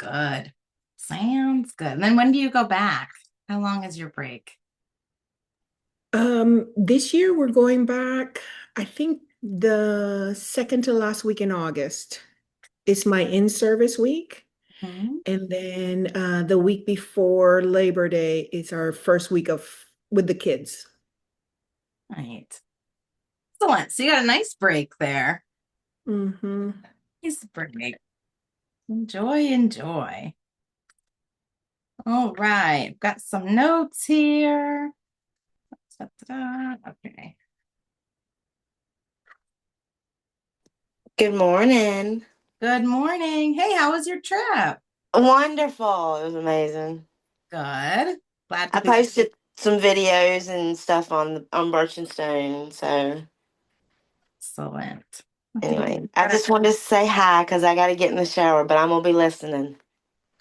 good. Sounds good. And then when do you go back? How long is your break? This year we're going back, I think the second to last week in August. It's my in-service week. Hmm. And then the week before Labor Day is our first week of with the kids. Right. Excellent. So you got a nice break there. Hmm. Nice break. Enjoy, enjoy. All right. I've got some notes here. Da-da-da. Okay. Good morning. Good morning. Hey, how was your trip? Wonderful. It was amazing. Good. Glad to I be. posted some videos and stuff on Birch and Stone. So Excellent. anyway, I just wanted to say hi because I got to get in the shower, but I'm gonna be listening.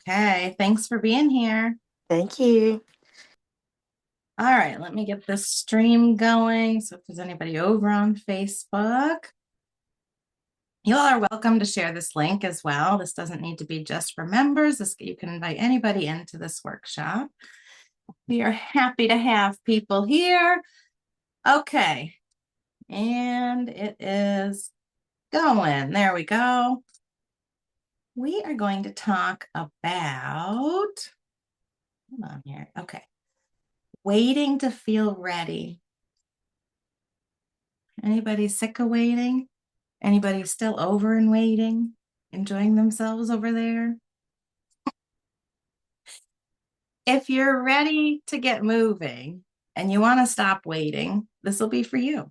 Okay. Thanks for being here. Thank you. All right. Let me get this stream going. So if there's anybody over on Facebook, you all are welcome to share this link as well. This doesn't need to be just for members. You can invite anybody into this workshop. We are happy to have people here. Okay. And it is going. There we go. We are going to talk about, hold on here. Okay. Waiting to feel ready. Anybody sick of waiting? Anybody still over and waiting, enjoying themselves over there? If you're ready to get moving and you want to stop waiting, this will be for you.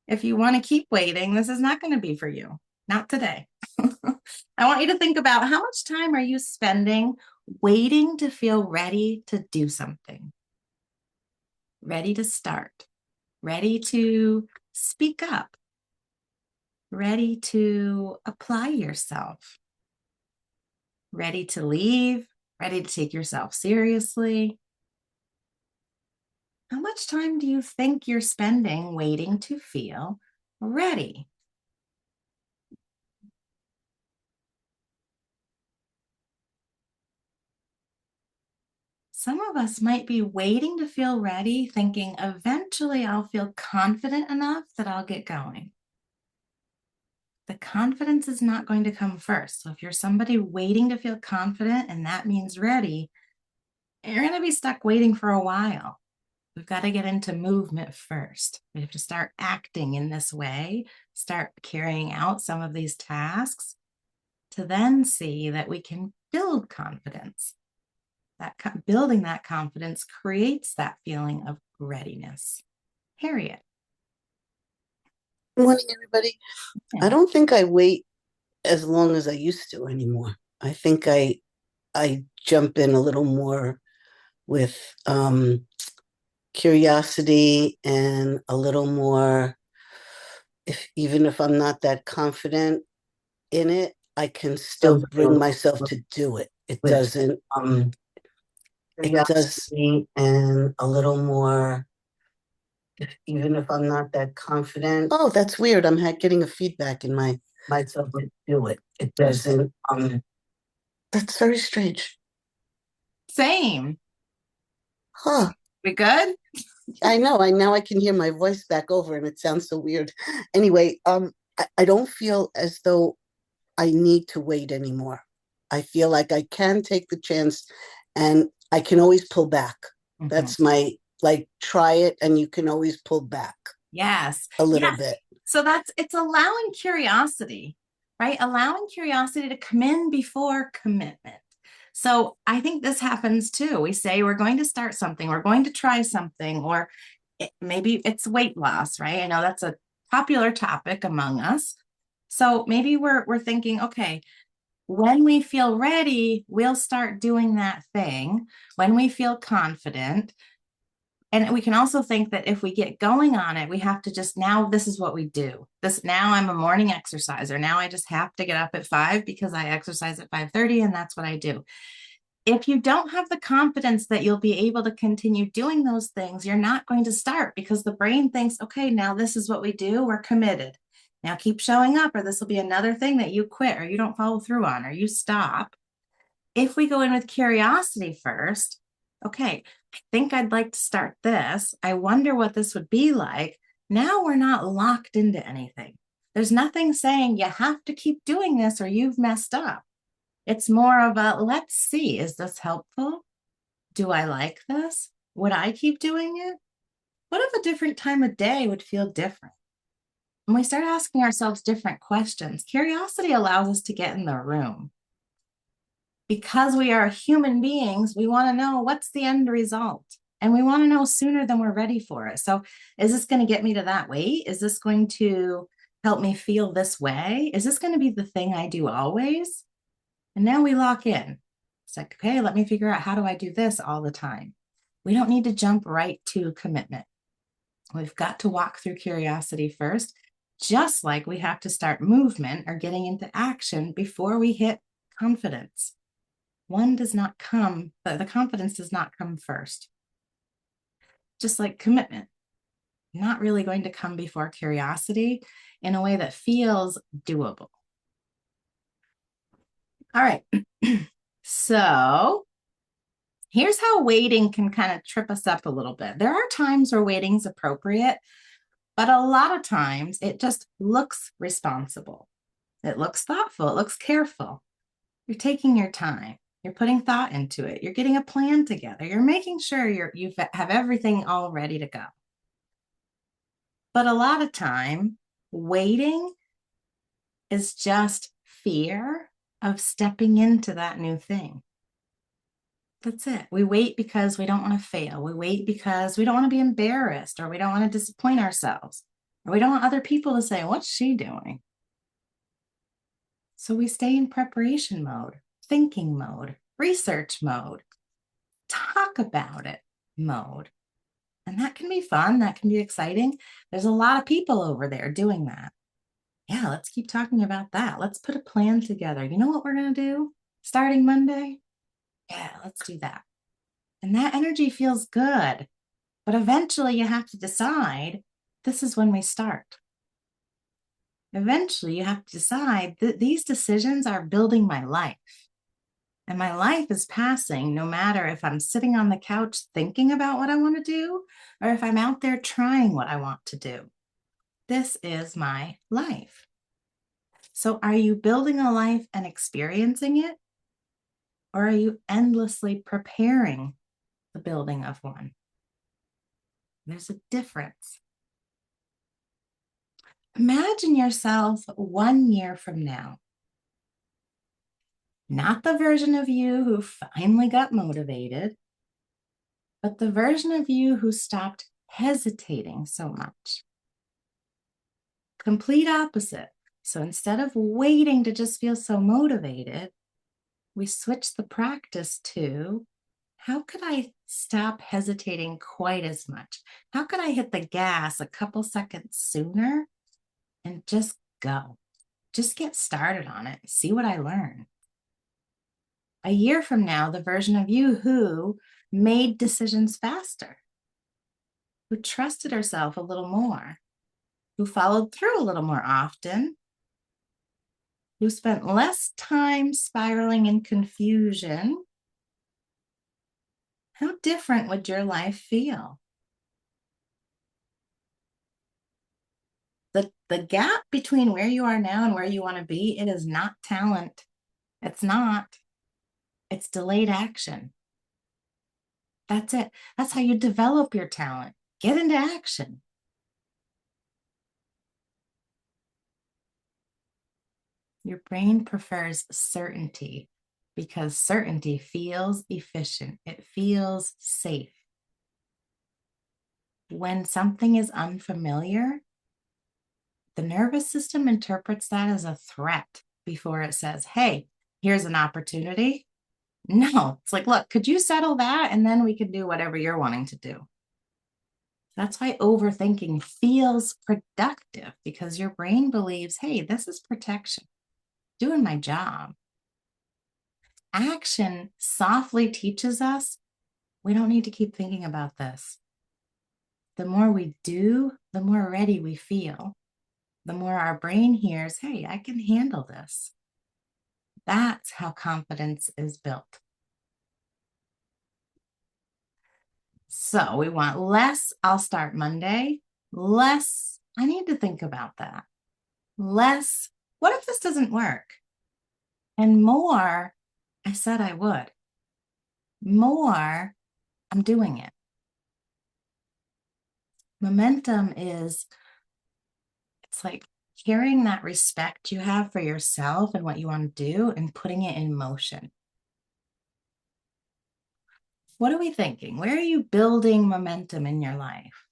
If you want to keep waiting, this is not going to be for you. Not today. I want you to think about how much time are you spending waiting to feel ready to do something, ready to start, ready to speak up, ready to apply yourself, ready to leave, ready to take yourself seriously. How much time do you think you're spending waiting to feel ready? Some of us might be waiting to feel ready, thinking eventually I'll feel confident enough that I'll get going. The confidence is not going to come first. So if you're somebody waiting to feel confident and that means ready, you're going to be stuck waiting for a while. We've got to get into movement first. We have to start acting in this way, start carrying out some of these tasks to then see that we can build confidence. Building that confidence creates that feeling of readiness. Harriet. Morning, everybody. I Yeah. don't think I wait as long as I used to anymore. I think I jump in a little more with curiosity and a little more if even if I'm not that confident in it, I can still bring myself to do it. It does and a little more even if I'm not that confident. Oh, that's weird. Getting a feedback in my myself to do it. It doesn't. That's very strange. Same. Huh. We good? I know. I now I can hear my voice back over, and it sounds so weird. Anyway, I don't feel as though I need to wait anymore. I feel like I can take the chance, and I can always pull back. Mhm. That's my like try it, and you can always pull back Yes. a little Yes. bit. So it's allowing curiosity, right? Allowing curiosity to come in before commitment. So I think this happens too. We say we're going to start something, we're going to try something, or maybe it's weight loss, right? I know that's a popular topic among us. So maybe we're thinking, okay, when we feel ready, we'll start doing that thing. When we feel confident, and we can also think that if we get going on it, we have to just now, this is what we do. This now I'm a morning exerciser. Now I just have to get up at 5 because I exercise at 5:30 and that's what I do. If you don't have the confidence that you'll be able to continue doing those things, you're not going to start because the brain thinks, okay, now this is what we do. We're committed. Now keep showing up, or this will be another thing that you quit or you don't follow through on or you stop. If we go in with curiosity first, okay, I think I'd like to start this. I wonder what this would be like. Now we're not locked into anything. There's nothing saying you have to keep doing this or you've messed up. It's more of a let's see, is this helpful? Do I like this? Would I keep doing it? What if a different time of day would feel different? When we start asking ourselves different questions, curiosity allows us to get in the room. Because we are human beings, we want to know what's the end result. And we want to know sooner than we're ready for it. So, is this going to get me to that weight? Is this going to help me feel this way? Is this going to be the thing I do always? And now we lock in. It's like, okay, let me figure out how do I do this all the time? We don't need to jump right to commitment. We've got to walk through curiosity first, just like we have to start movement or getting into action before we hit confidence. One does not come, the confidence does not come first. Just like commitment, not really going to come before curiosity in a way that feels doable. All right. So here's how waiting can kind of trip us up a little bit. There are times where waiting's appropriate, but a lot of times it just looks responsible. It looks thoughtful. It looks careful. You're taking your time. You're putting thought into it. You're getting a plan together. You're making sure you have everything all ready to go. But a lot of time, waiting is just fear of stepping into that new thing. That's it. We wait because we don't want to fail. We wait because we don't want to be embarrassed, or we don't want to disappoint ourselves, or we don't want other people to say, what's she doing? So we stay in preparation mode, thinking mode, research mode, talk about it mode. And that can be fun. That can be exciting. There's a lot of people over there doing that. Yeah, let's keep talking about that. Let's put a plan together. You know what we're going to do starting Monday? Yeah, let's do that. And that energy feels good. But eventually you have to decide this is when we start. Eventually you have to decide that these decisions are building my life. And my life is passing no matter if I'm sitting on the couch thinking about what I want to do or if I'm out there trying what I want to do. This is my life. So are you building a life and experiencing it? Or are you endlessly preparing the building of one? There's a difference. Imagine yourself 1 year from now. Not the version of you who finally got motivated, but the version of you who stopped hesitating so much. Complete opposite. So instead of waiting to just feel so motivated, we switch the practice to how could I stop hesitating quite as much? How could I hit the gas a couple seconds sooner and just go? Just get started on it. See what I learn. A year from now, the version of you who made decisions faster, who trusted herself a little more, who followed through a little more often, who spent less time spiraling in confusion. How different would your life feel? The gap between where you are now and where you want to be, it is not talent. It's not. It's delayed action. That's it. That's how you develop your talent. Get into action. Your brain prefers certainty because certainty feels efficient. It feels safe. When something is unfamiliar, the nervous system interprets that as a threat before it says, hey, here's an opportunity. No, it's like, look, could you settle that? And then we can do whatever you're wanting to do. That's why overthinking feels productive, because your brain believes, hey, this is protection, doing my job. Action softly teaches us we don't need to keep thinking about this. The more we do, the more ready we feel. The more our brain hears, hey, I can handle this. That's how confidence is built. So we want less, I'll start Monday. Less, I need to think about that. Less, what if this doesn't work? And more, I said I would. More, I'm doing it. Momentum is, it's like carrying that respect you have for yourself and what you want to do and putting it in motion. What are we thinking? Where are you building momentum in your life?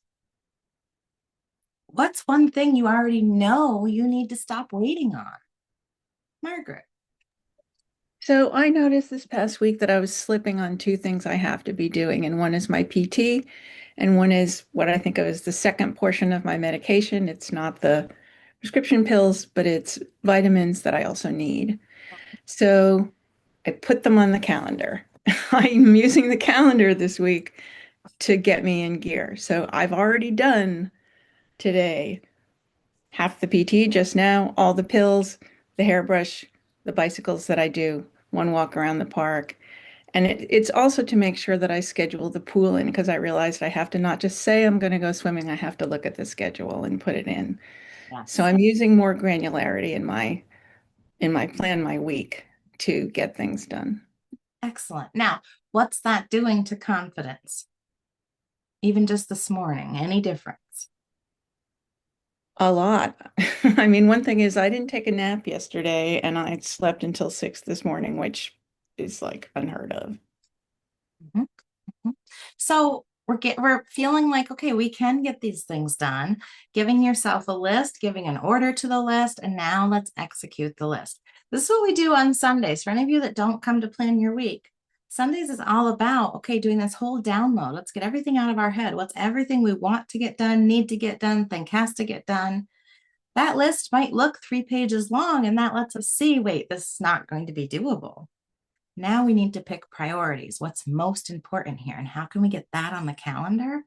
What's one thing you already know you need to stop waiting on? Margaret. So I noticed this past week that I was slipping on two things I have to be doing, and one is my PT, and one is what I think of as the second portion of my medication. It's not the prescription pills, but it's vitamins that I also need. So I put them on the calendar. I'm using the calendar this week to get me in gear. So I've already done today half the PT just now, all the pills, the hairbrush, the bicycles that I do, one walk around the park. And it's also to make sure that I schedule the pool in because I realized I have to not just say I'm going to go swimming, I have to look at the schedule and put it in. Yes. So I'm using more granularity in my plan my week to get things done. Excellent. Now, what's that doing to confidence? Even just this morning, any difference? A lot. I mean, one thing is I didn't take a nap yesterday and I slept until 6 this morning, which is like unheard of. Mm-hmm. Mm-hmm. So we're feeling like, okay, we can get these things done, giving yourself a list, giving an order to the list, and now let's execute the list. This is what we do on Sundays. For any of you that don't come to plan your week, Sundays is all about, okay, doing this whole download. Let's get everything out of our head. What's everything we want to get done, need to get done, think has to get done. That list might look 3 pages long, and that lets us see, wait, this is not going to be doable. Now we need to pick priorities. What's most important here? And how can we get that on the calendar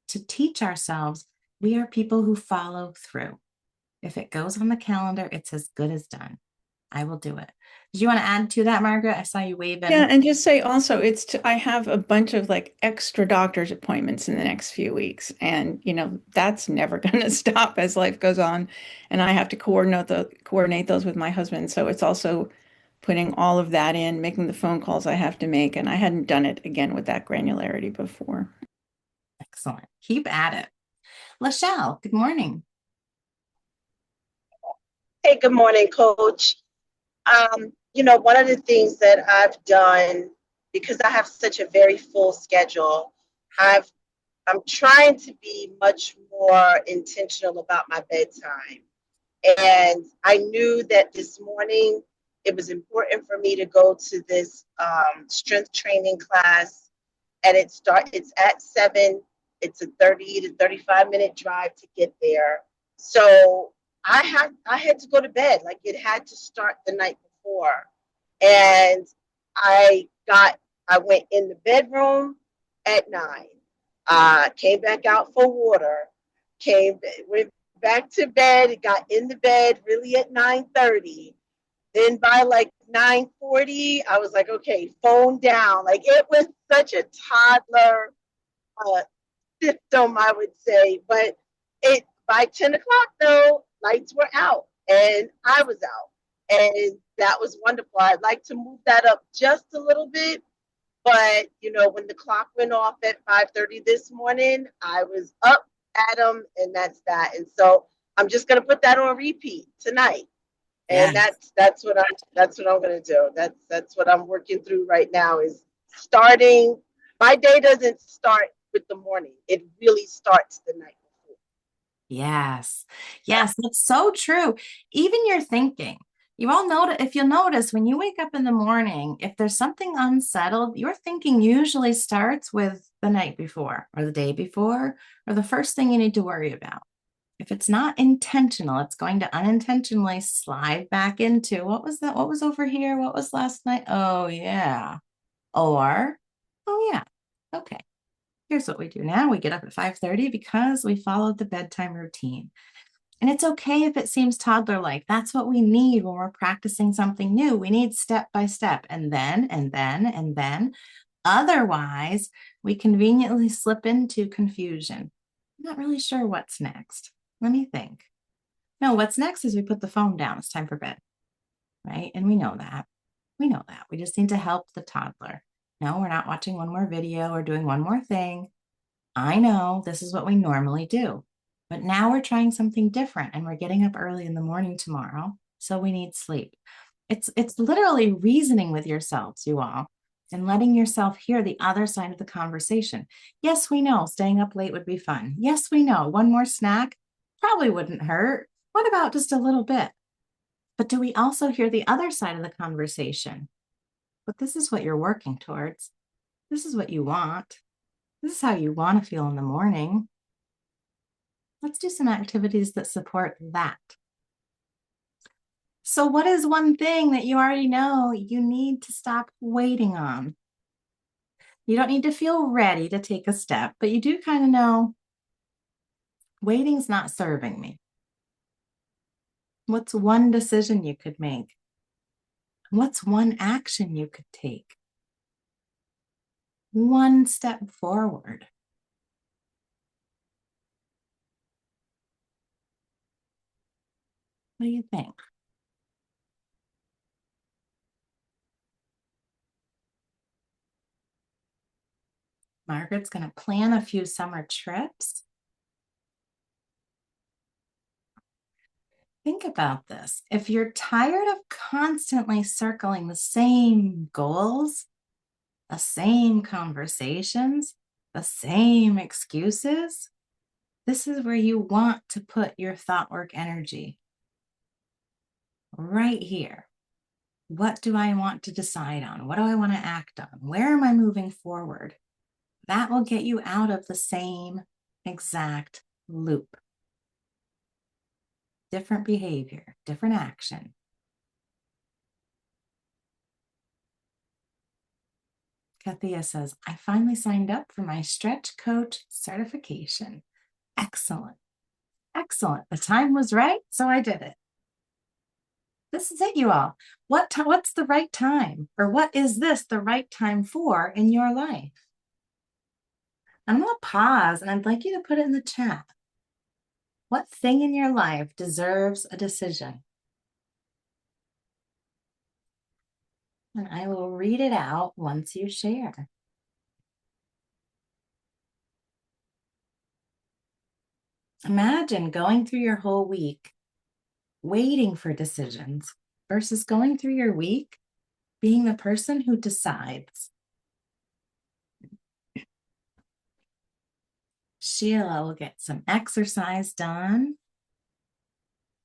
to teach ourselves we are people who follow through? If it goes on the calendar, it's as good as done. I will do it. Did you want to add to that, Margaret? I saw you waving. Yeah, and just say also I have a bunch of like extra doctor's appointments in the next few weeks, and that's never going to stop as life goes on, and I have to coordinate those with my husband. So it's also putting all of that in, making the phone calls I have to make, and I hadn't done it again with that granularity before. Excellent. Keep at it. Lachelle, good morning. Hey, good morning, Coach. One of the things that I've done, because I have such a very full schedule, I'm trying to be much more intentional about my bedtime. And I knew that this morning it was important for me to go to this strength training class, and it's at 7. It's a 30 to 35-minute drive to get there. So I had to go to bed. Like, it had to start the night before. And I went in the bedroom at 9. Came back out for water. Went back to bed. Got in the bed really at 9:30. Then by like 9:40, I was like, okay, phone down. Like, it was such a toddler system, I would say. But by 10 o'clock, though, lights were out and I was out. And that was wonderful. I'd like to move that up just a little bit. But, when the clock went off at 5:30 this morning, I was up at 'em, and that's that. And so I'm just going to put that on repeat tonight. And Yes. that's what I'm going to do. That's what I'm working through right now, is starting. My day doesn't start with the morning. It really starts the night before. Yes. Yes, that's so true. Even your thinking. You all know, if you'll notice, when you wake up in the morning, if there's something unsettled, your thinking usually starts with the night before or the day before or the first thing you need to worry about. If it's not intentional, it's going to unintentionally slide back into what was that? What was over here? What was last night? Oh, yeah. Or, oh, yeah. Okay. Here's what we do now. We get up at 5:30 because we followed the bedtime routine. And it's okay if it seems toddler-like. That's what we need when we're practicing something new. We need step by step, and then, and then, and then. Otherwise, we conveniently slip into confusion. I'm not really sure what's next. Let me think. No, what's next is we put the phone down. It's time for bed, right? And we know that. We know that. We just need to help the toddler. No, we're not watching one more video or doing one more thing. I know this is what we normally do, but now we're trying something different and we're getting up early in the morning tomorrow, so we need sleep. It's literally reasoning with yourselves, you all, and letting yourself hear the other side of the conversation. Yes, we know staying up late would be fun. Yes, we know one more snack probably wouldn't hurt. What about just a little bit? But do we also hear the other side of the conversation? But this is what you're working towards. This is what you want. This is how you want to feel in the morning. Let's do some activities that support that. So what is one thing that you already know you need to stop waiting on? You don't need to feel ready to take a step, but you do kind of know waiting's not serving me. What's one decision you could make? What's one action you could take? One step forward. What do you think? Margaret's going to plan a few summer trips. Think about this. If you're tired of constantly circling the same goals, the same conversations, the same excuses, this is where you want to put your thought work energy. Right here. What do I want to decide on? What do I want to act on? Where am I moving forward? That will get you out of the same exact loop. Different behavior, different action. Kathia says, I finally signed up for my stretch coach certification. Excellent. Excellent. The time was right, so I did it. This is it, you all. What's the right time? Or what is this the right time for in your life? I'm going to pause and I'd like you to put it in the chat. What thing in your life deserves a decision? And I will read it out once you share. Imagine going through your whole week waiting for decisions versus going through your week being the person who decides. Sheila will get some exercise done.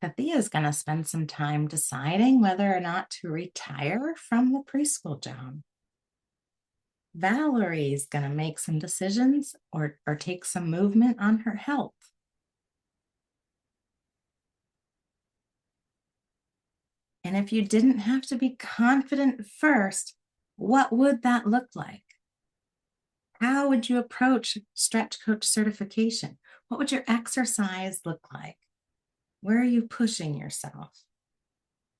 Kathia is going to spend some time deciding whether or not to retire from the preschool job. Valerie is going to make some decisions or take some movement on her health. And if you didn't have to be confident first, what would that look like? How would you approach stretch coach certification? What would your exercise look like? Where are you pushing yourself?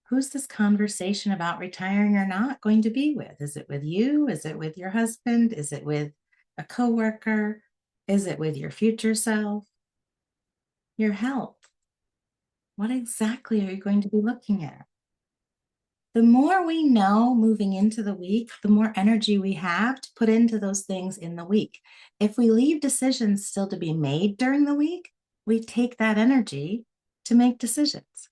Who's this conversation about retiring or not going to be with? Is it with you? Is it with your husband? Is it with a coworker? Is it with your future self? Your health. What exactly are you going to be looking at? The more we know moving into the week, the more energy we have to put into those things in the week. If we leave decisions still to be made during the week, we take that energy to make decisions.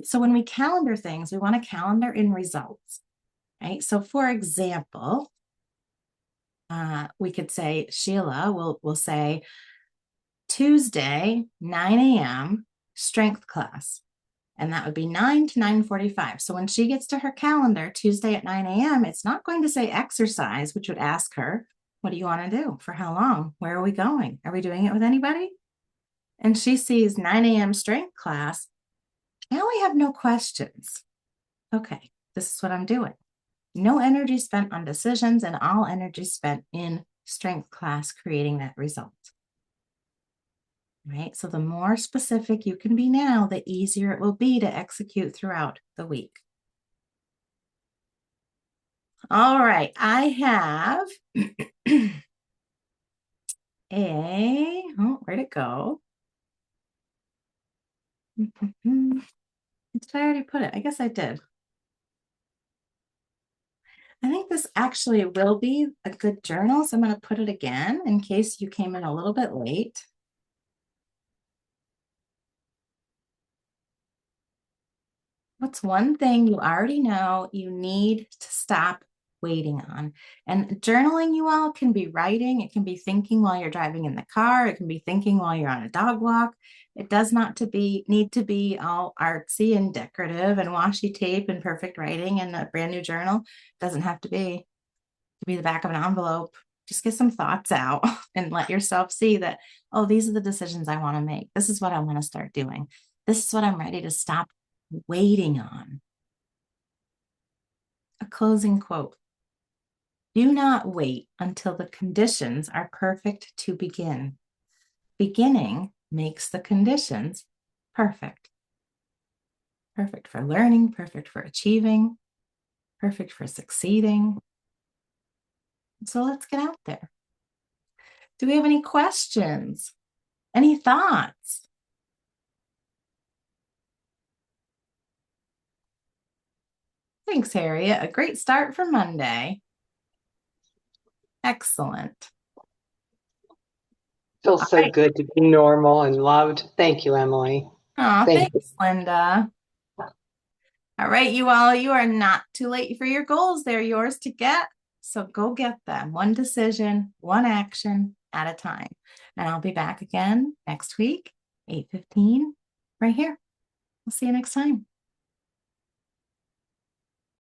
So when we calendar things, we want to calendar in results, right? So for example, we could say, Sheila will say, Tuesday, 9 a.m., strength class. And that would be 9 to 9:45. So when she gets to her calendar, Tuesday at 9 a.m., it's not going to say exercise, which would ask her, what do you want to do? For how long? Where are we going? Are we doing it with anybody? And she sees 9 a.m. strength class. Now we have no questions. Okay, this is what I'm doing. No energy spent on decisions and all energy spent in strength class creating that result. right? So the more specific you can be now, the easier it will be to execute throughout the week. All right, I have where'd it go? Did I already put it? I guess I did. I think this actually will be a good journal, so I'm going to put it again in case you came in a little bit late. What's one thing you already know you need to stop waiting on? And journaling, you all, can be writing. It can be thinking while you're driving in the car. It can be thinking while you're on a dog walk. It does not need to be all artsy and decorative and washi tape and perfect writing and a brand new journal. It doesn't have to be. It could be the back of an envelope. Just get some thoughts out and let yourself see that, oh, these are the decisions I want to make. This is what I want to start doing. This is what I'm ready to stop waiting on. A closing quote. Do not wait until the conditions are perfect to begin. Beginning makes the conditions perfect. Perfect for learning, perfect for achieving, perfect for succeeding. So let's get out there. Do we have any questions? Any thoughts? Thanks, Harriet. A great start for Monday. Excellent. Feels so good to be normal and loved. Thank you, Emily. Oh, Thank thanks, Linda. All right, you all, you are not too late for your goals. They're yours to get. So go get them. One decision, one action at a time. And I'll be back again next week, 8:15, right here. We'll see you next time.